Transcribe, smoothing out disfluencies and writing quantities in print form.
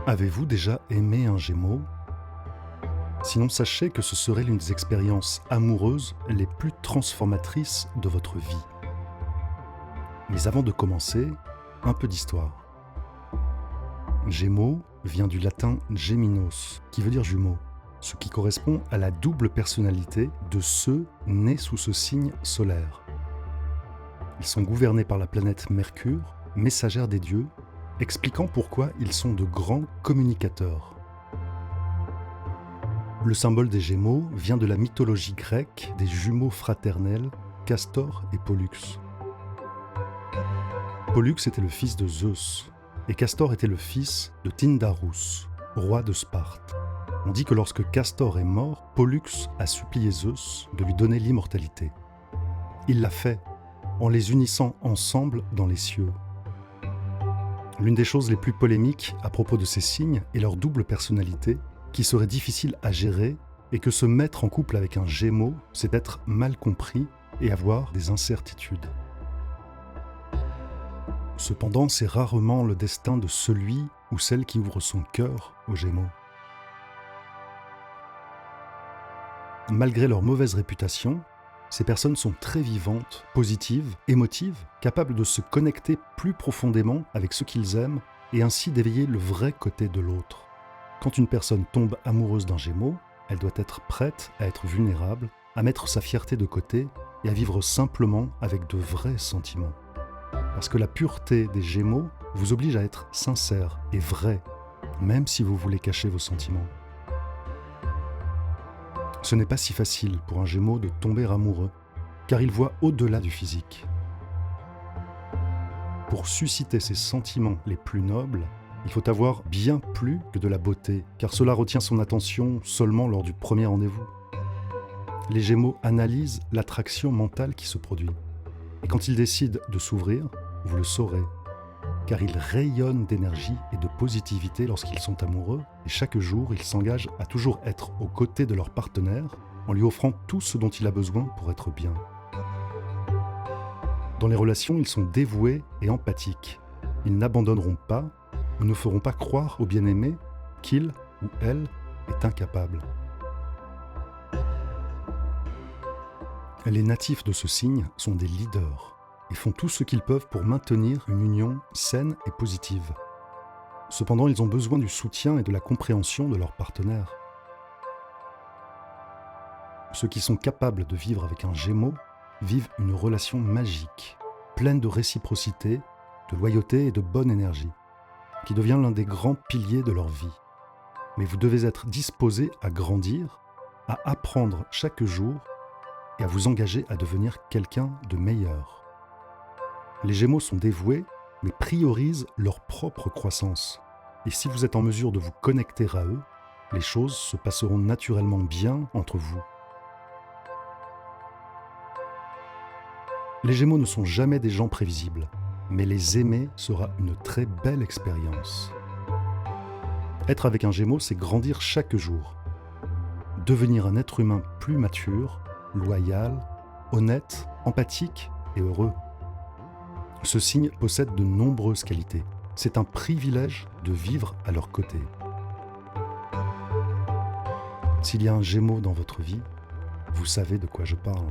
Avez-vous déjà aimé un Gémeaux? Sinon, sachez que ce serait l'une des expériences amoureuses les plus transformatrices de votre vie. Mais avant de commencer, un peu d'histoire. Gémeaux vient du latin geminos, qui veut dire jumeau, ce qui correspond à la double personnalité de ceux nés sous ce signe solaire. Ils sont gouvernés par la planète Mercure, messagère des dieux, expliquant pourquoi ils sont de grands communicateurs. Le symbole des Gémeaux vient de la mythologie grecque des jumeaux fraternels Castor et Pollux. Pollux était le fils de Zeus, et Castor était le fils de Tyndareus, roi de Sparte. On dit que lorsque Castor est mort, Pollux a supplié Zeus de lui donner l'immortalité. Il l'a fait, en les unissant ensemble dans les cieux. L'une des choses les plus polémiques à propos de ces signes est leur double personnalité, qui serait difficile à gérer, et que se mettre en couple avec un Gémeaux, c'est être mal compris et avoir des incertitudes. Cependant, c'est rarement le destin de celui ou celle qui ouvre son cœur aux Gémeaux. Malgré leur mauvaise réputation, ces personnes sont très vivantes, positives, émotives, capables de se connecter plus profondément avec ceux qu'ils aiment et ainsi d'éveiller le vrai côté de l'autre. Quand une personne tombe amoureuse d'un Gémeaux, elle doit être prête à être vulnérable, à mettre sa fierté de côté et à vivre simplement avec de vrais sentiments. Parce que la pureté des Gémeaux vous oblige à être sincère et vrai, même si vous voulez cacher vos sentiments. Ce n'est pas si facile pour un Gémeaux de tomber amoureux, car il voit au-delà du physique. Pour susciter ses sentiments les plus nobles, il faut avoir bien plus que de la beauté, car cela retient son attention seulement lors du premier rendez-vous. Les Gémeaux analysent l'attraction mentale qui se produit. Et quand ils décident de s'ouvrir, vous le saurez, car ils rayonnent d'énergie et de positivité lorsqu'ils sont amoureux, et chaque jour, ils s'engagent à toujours être aux côtés de leur partenaire, en lui offrant tout ce dont il a besoin pour être bien. Dans les relations, ils sont dévoués et empathiques. Ils n'abandonneront pas ou ne feront pas croire au bien-aimé qu'il ou elle est incapable. Les natifs de ce signe sont des leaders et font tout ce qu'ils peuvent pour maintenir une union saine et positive. Cependant, ils ont besoin du soutien et de la compréhension de leur partenaire. Ceux qui sont capables de vivre avec un Gémeaux vivent une relation magique, pleine de réciprocité, de loyauté et de bonne énergie, qui devient l'un des grands piliers de leur vie. Mais vous devez être disposé à grandir, à apprendre chaque jour et à vous engager à devenir quelqu'un de meilleur. Les Gémeaux sont dévoués, mais priorisent leur propre croissance. Et si vous êtes en mesure de vous connecter à eux, les choses se passeront naturellement bien entre vous. Les Gémeaux ne sont jamais des gens prévisibles, mais les aimer sera une très belle expérience. Être avec un Gémeaux, c'est grandir chaque jour. Devenir un être humain plus mature, loyal, honnête, empathique et heureux. Ce signe possède de nombreuses qualités. C'est un privilège de vivre à leur côté. S'il y a un Gémeaux dans votre vie, vous savez de quoi je parle.